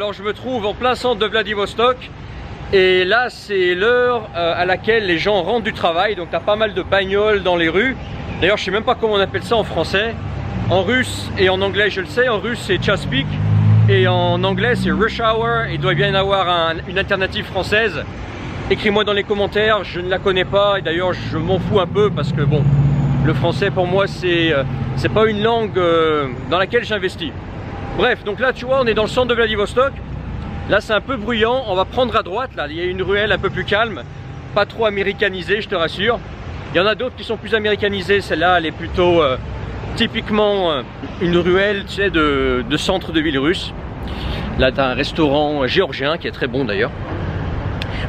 Alors je me trouve en plein centre de Vladivostok et là c'est l'heure à laquelle les gens rentrent du travail, donc tu as pas mal de bagnoles dans les rues. D'ailleurs je sais même pas comment on appelle ça en français, en russe et en anglais je le sais, en russe c'est час пик et en anglais c'est rush hour. Il doit bien y avoir une alternative française. Écris-moi dans les commentaires, je ne la connais pas et d'ailleurs je m'en fous un peu parce que bon, le français pour moi c'est pas une langue dans laquelle j'investis. Bref, donc là tu vois on est dans le centre de Vladivostok. Là c'est un peu bruyant, on va prendre à droite, là il y a une ruelle un peu plus calme, pas trop américanisée je te rassure. Il y en a d'autres qui sont plus américanisées, celle-là elle est plutôt typiquement une ruelle tu sais, de centre de ville russe. Là tu as un restaurant géorgien qui est très bon d'ailleurs.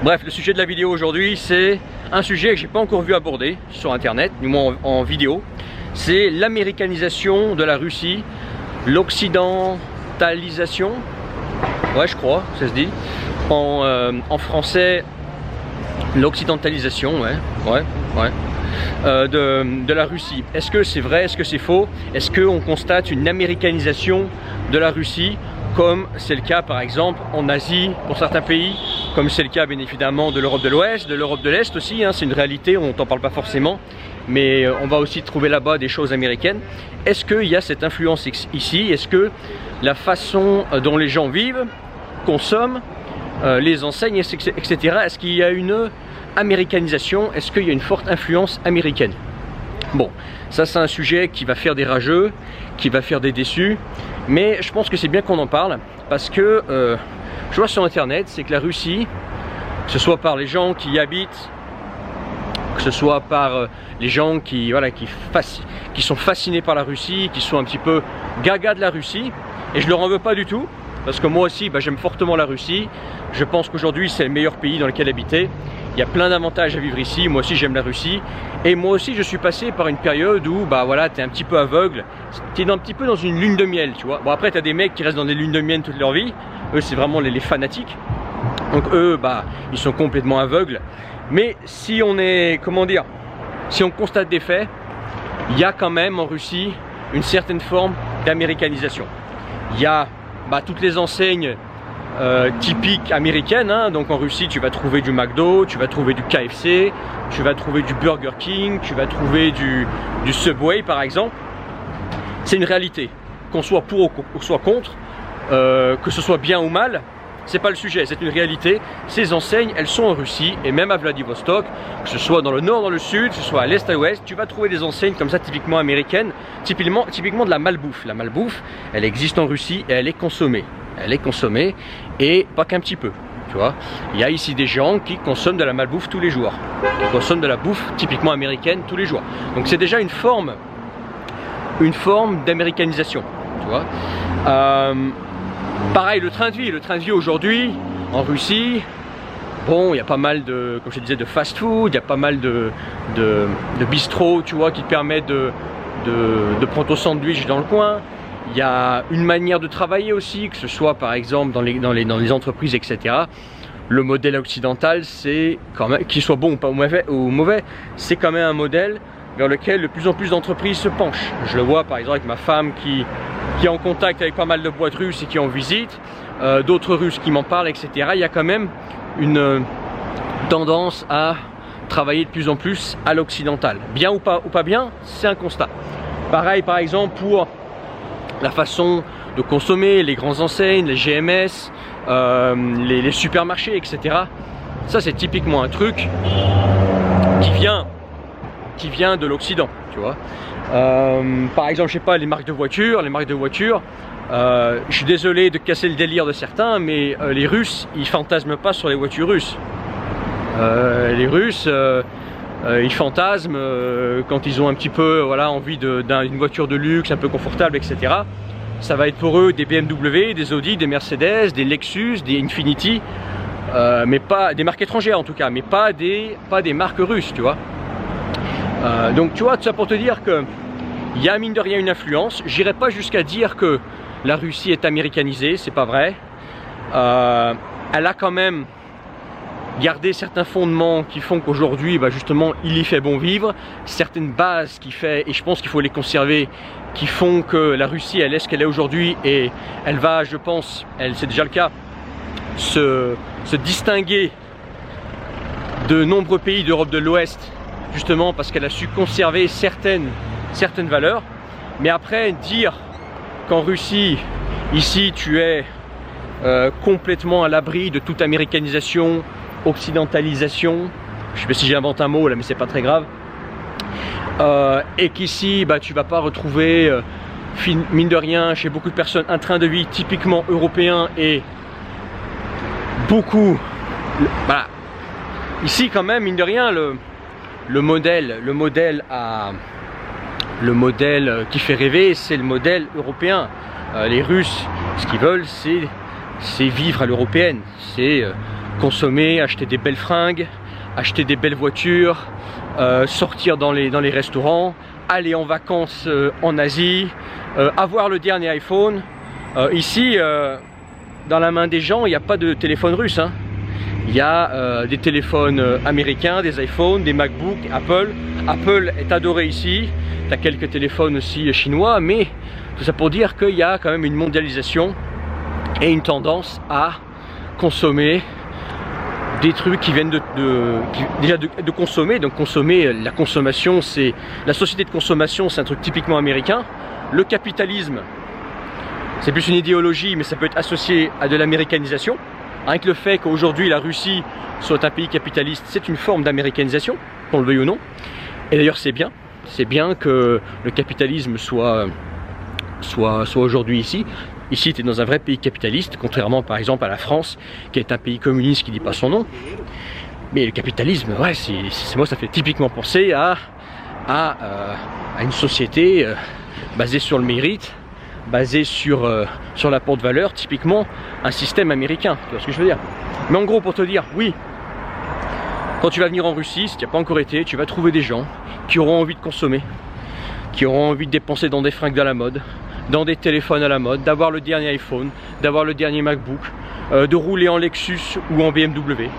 Bref, le sujet de la vidéo aujourd'hui c'est un sujet que j'ai pas encore vu aborder sur internet, du moins en vidéo. C'est l'américanisation de la Russie, l'occidentalisation, ouais je crois, ça se dit, en français, l'occidentalisation, de la Russie. Est-ce que c'est vrai, est-ce que c'est faux? Est-ce qu'on constate une américanisation de la Russie, comme c'est le cas par exemple en Asie pour certains pays, comme c'est le cas bien évidemment de l'Europe de l'Ouest, de l'Europe de l'Est aussi, hein, c'est une réalité, on n'en parle pas forcément, mais on va aussi trouver là-bas des choses américaines. Est-ce qu'il y a cette influence ici? Est-ce que la façon dont les gens vivent, consomment, les enseignes, etc., est-ce qu'il y a une américanisation? Est-ce qu'il y a une forte influence américaine? Bon, ça c'est un sujet qui va faire des rageux, qui va faire des déçus, mais je pense que c'est bien qu'on en parle, parce que je vois sur internet, c'est que la Russie, que ce soit par les gens qui y habitent, que ce soit par les gens qui sont fascinés par la Russie, qui sont un petit peu gaga de la Russie, et je leur en veux pas du tout, parce que moi aussi j'aime fortement la Russie, je pense qu'aujourd'hui c'est le meilleur pays dans lequel habiter, il y a plein d'avantages à vivre ici, moi aussi j'aime la Russie, et moi aussi je suis passé par une période où tu es un petit peu aveugle, tu es un petit peu dans une lune de miel, tu vois. Bon après tu as des mecs qui restent dans des lunes de miel toute leur vie, eux c'est vraiment les fanatiques, donc eux ils sont complètement aveugles. Mais si on est, si on constate des faits, il y a quand même en Russie une certaine forme d'américanisation. Il y a toutes les enseignes typiques américaines, hein. Donc en Russie tu vas trouver du McDo, tu vas trouver du KFC, tu vas trouver du Burger King, tu vas trouver du Subway par exemple. C'est une réalité, qu'on soit pour ou qu'on soit contre, que ce soit bien ou mal. C'est pas le sujet, c'est une réalité. Ces enseignes, elles sont en Russie et même à Vladivostok, que ce soit dans le nord, dans le sud, que ce soit à l'est, à l'ouest, tu vas trouver des enseignes comme ça typiquement américaines, typiquement de la malbouffe. La malbouffe, elle existe en Russie et elle est consommée. Elle est consommée et pas qu'un petit peu, tu vois. Il y a ici des gens qui consomment de la malbouffe tous les jours, qui consomment de la bouffe typiquement américaine tous les jours. Donc c'est déjà une forme d'américanisation, tu vois. Pareil, le train de vie aujourd'hui en Russie, bon, il y a pas mal de, comme je te disais, de fast-food, il y a pas mal de bistrots, tu vois, qui te permettent de prendre ton sandwich dans le coin. Il y a une manière de travailler aussi, que ce soit par exemple dans les entreprises, etc. Le modèle occidental, c'est quand même, qu'il soit bon ou pas mauvais, c'est quand même un modèle vers lequel de plus en plus d'entreprises se penchent. Je le vois par exemple avec ma femme qui est en contact avec pas mal de boîtes russes et qui en visite, d'autres Russes qui m'en parlent, etc. Il y a quand même une tendance à travailler de plus en plus à l'occidental. Bien ou pas bien, c'est un constat. Pareil par exemple pour la façon de consommer, les grandes enseignes, les GMS, les supermarchés, etc. Ça c'est typiquement un truc qui vient de l'Occident, tu vois. Par exemple, je sais pas, les marques de voitures, je suis désolé de casser le délire de certains, mais les Russes, ils fantasment pas sur les voitures russes. Les Russes, ils fantasment quand ils ont un petit peu envie d'une voiture de luxe, un peu confortable, etc. Ça va être pour eux des BMW, des Audi, des Mercedes, des Lexus, des Infiniti, mais pas des marques étrangères en tout cas, mais pas des marques russes, tu vois. Donc tu vois, tout ça pour te dire que il y a mine de rien une influence. J'irai pas jusqu'à dire que la Russie est américanisée, c'est pas vrai. Elle a quand même garder certains fondements qui font qu'aujourd'hui, justement, il y fait bon vivre, certaines bases qui fait, et je pense qu'il faut les conserver, qui font que la Russie, elle est ce qu'elle est aujourd'hui, et elle va, je pense, c'est déjà le cas, se distinguer de nombreux pays d'Europe de l'Ouest, justement parce qu'elle a su conserver certaines valeurs. Mais après, dire qu'en Russie, ici, tu es complètement à l'abri de toute américanisation, occidentalisation, je sais pas si j'invente un mot là, mais c'est pas très grave, et qu'ici tu vas pas retrouver mine de rien chez beaucoup de personnes un train de vie typiquement européen et beaucoup, voilà, ici quand même mine de rien le modèle qui fait rêver, c'est le modèle européen. Les Russes, ce qu'ils veulent, c'est vivre à l'européenne, c'est consommer, acheter des belles fringues, acheter des belles voitures, sortir dans les restaurants, aller en vacances en Asie, avoir le dernier iPhone. Ici, dans la main des gens, il n'y a pas de téléphone russe, hein. Il y a des téléphones américains, des iPhones, des MacBooks, Apple. Apple est adoré ici. Tu as quelques téléphones aussi chinois, mais tout ça pour dire qu'il y a quand même une mondialisation et une tendance à consommer des trucs qui viennent de consommer. Donc consommer, la consommation, c'est la société de consommation, c'est un truc typiquement américain. Le capitalisme, c'est plus une idéologie, mais ça peut être associé à de l'américanisation. Avec le fait qu'aujourd'hui la Russie soit un pays capitaliste, c'est une forme d'américanisation, qu'on le veuille ou non. Et d'ailleurs c'est bien que le capitalisme soit aujourd'hui ici. Ici tu es dans un vrai pays capitaliste, contrairement par exemple à la France, qui est un pays communiste qui ne dit pas son nom. Mais le capitalisme, ouais, moi ça fait typiquement penser à une société basée sur le mérite, basé sur l'apport de valeur, typiquement un système américain, tu vois ce que je veux dire. Mais en gros, pour te dire, oui, quand tu vas venir en Russie, si tu n'as pas encore été, tu vas trouver des gens qui auront envie de consommer, qui auront envie de dépenser dans des fringues à la mode, dans des téléphones à la mode, d'avoir le dernier iPhone, d'avoir le dernier MacBook, de rouler en Lexus ou en BMW,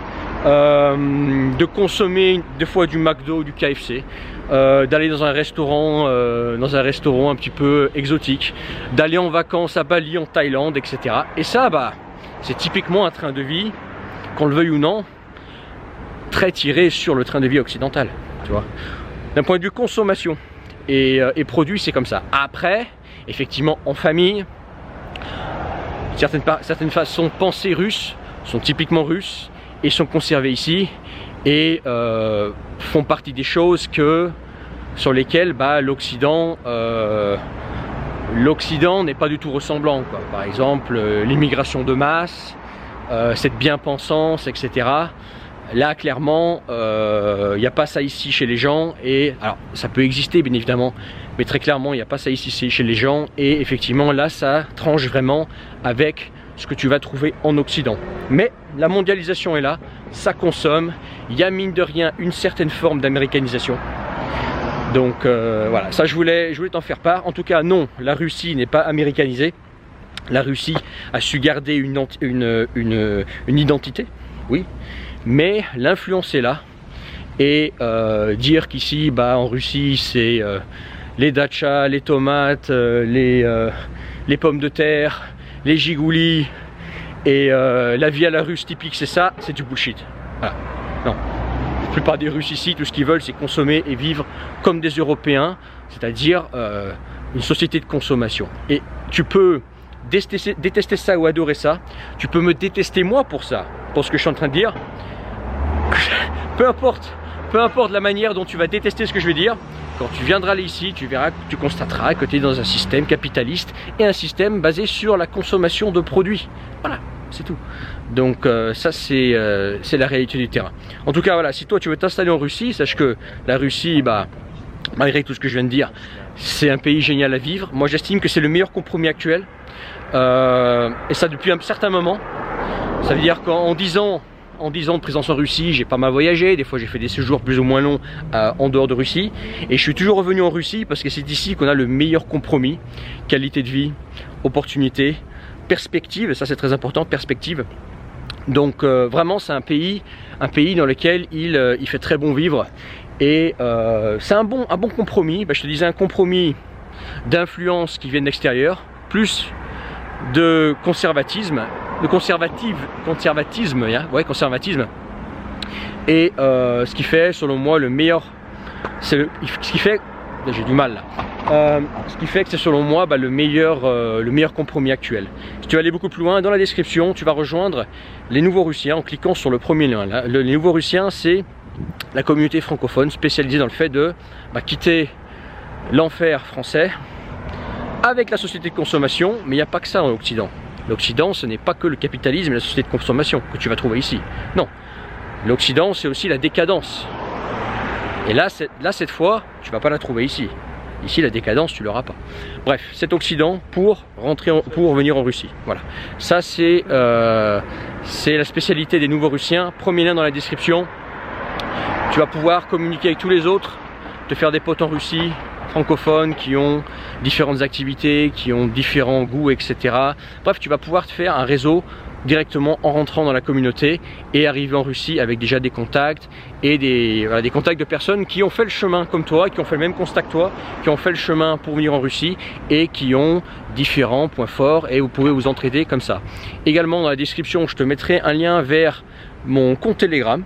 de consommer des fois du McDo ou du KFC, d'aller dans un restaurant un petit peu exotique, d'aller en vacances à Bali, en Thaïlande, etc. Et ça, c'est typiquement un train de vie, qu'on le veuille ou non, très tiré sur le train de vie occidental, tu vois. D'un point de vue consommation et produits, c'est comme ça. Après, effectivement, en famille, certaines façons de penser russes sont typiquement russes et sont conservées ici et font partie des choses sur lesquelles l'Occident n'est pas du tout ressemblant, quoi. Par exemple, l'immigration de masse, cette bien-pensance, etc. Là, clairement, il n'y a pas ça ici chez les gens. Et alors, ça peut exister, bien évidemment, mais très clairement, il n'y a pas ça ici chez les gens. Et effectivement, là, ça tranche vraiment avec ce que tu vas trouver en Occident. Mais la mondialisation est là, ça consomme. Il y a mine de rien une certaine forme d'américanisation. Donc voilà, ça je voulais t'en faire part. En tout cas, non, la Russie n'est pas américanisée. La Russie a su garder une identité, oui, mais l'influence est là. Et dire qu'ici, en Russie, c'est les dachas, les tomates, les pommes de terre, les gigoulis et la vie à la russe typique, c'est ça, c'est du bullshit. Voilà, non. La plupart des Russes ici, tout ce qu'ils veulent, c'est consommer et vivre comme des Européens, c'est-à-dire une société de consommation. Et tu peux détester ça ou adorer ça, tu peux me détester moi pour ça, pour ce que je suis en train de dire. Peu importe la manière dont tu vas détester ce que je vais dire, quand tu viendras ici, tu verras, tu constateras que tu es dans un système capitaliste et un système basé sur la consommation de produits. Voilà, c'est tout. Donc ça c'est la réalité du terrain. En tout cas voilà, si toi tu veux t'installer en Russie, sache que la Russie, malgré tout ce que je viens de dire, c'est un pays génial à vivre. Moi j'estime que c'est le meilleur compromis actuel. Et ça depuis un certain moment. Ça veut dire qu'en 10 ans de présence en Russie, j'ai pas mal voyagé, des fois j'ai fait des séjours plus ou moins longs en dehors de Russie. Et je suis toujours revenu en Russie parce que c'est ici qu'on a le meilleur compromis. Qualité de vie, opportunité, perspective, et ça c'est très important, perspective. Donc vraiment c'est un pays dans lequel il fait très bon vivre. Et c'est un bon compromis, je te disais un compromis d'influences qui viennent d'extérieur, plus de conservatisme, conservatisme, et ce qui fait selon moi le meilleur, ce qui fait que c'est selon moi le meilleur compromis actuel. Si tu veux aller beaucoup plus loin, dans la description tu vas rejoindre les Nouveaux-Russiens en cliquant sur le premier lien là. Les Nouveaux-Russiens, c'est la communauté francophone spécialisée dans le fait de quitter l'enfer français avec la société de consommation. Mais il n'y a pas que ça dans l'Occident. L'Occident, ce n'est pas que le capitalisme et la société de consommation que tu vas trouver ici. Non, l'Occident, c'est aussi la décadence. Et là cette fois, tu ne vas pas la trouver ici. Ici, la décadence, tu ne l'auras pas. Bref, cet Occident pour venir en Russie. Voilà. Ça, c'est la spécialité des Nouveaux-Russiens. Premier lien dans la description. Tu vas pouvoir communiquer avec tous les autres, te faire des potes en Russie, francophones qui ont différentes activités, qui ont différents goûts, etc. Bref, tu vas pouvoir te faire un réseau directement en rentrant dans la communauté et arriver en Russie avec déjà des contacts et des contacts de personnes qui ont fait le chemin comme toi, qui ont fait le même constat que toi, qui ont fait le chemin pour venir en Russie et qui ont différents points forts, et vous pouvez vous entraider comme ça. Également dans la description, je te mettrai un lien vers mon compte Telegram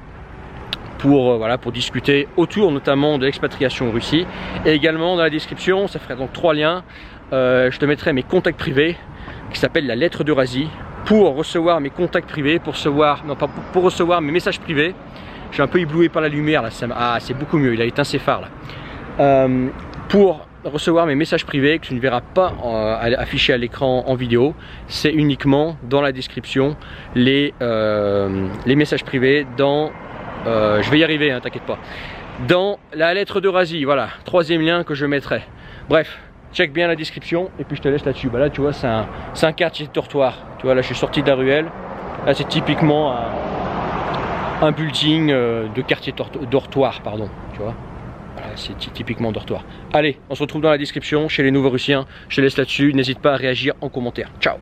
pour discuter autour notamment de l'expatriation en Russie. Et également dans la description, ça ferait donc 3 liens, je te mettrai mes contacts privés qui s'appellent la lettre d'Eurasie, pour recevoir mes contacts privés, pour recevoir mes messages privés. Je suis un peu ébloui par la lumière là, c'est beaucoup mieux, il a éteint ses phares là. Pour recevoir mes messages privés que tu ne verras pas affichés à l'écran en vidéo, c'est uniquement dans la description les messages privés dans je vais y arriver, hein, t'inquiète pas. Dans la lettre d'Eurasie, voilà, 3e lien que je mettrai. Bref, check bien la description et puis je te laisse là-dessus. Là, tu vois, c'est un quartier de dortoir. Tu vois, là, je suis sorti de la ruelle. Là, c'est typiquement un building de quartier dortoir, pardon. Tu vois, voilà, c'est typiquement dortoir. Allez, on se retrouve dans la description chez les Nouveaux-Russiens. Je te laisse là-dessus. N'hésite pas à réagir en commentaire. Ciao.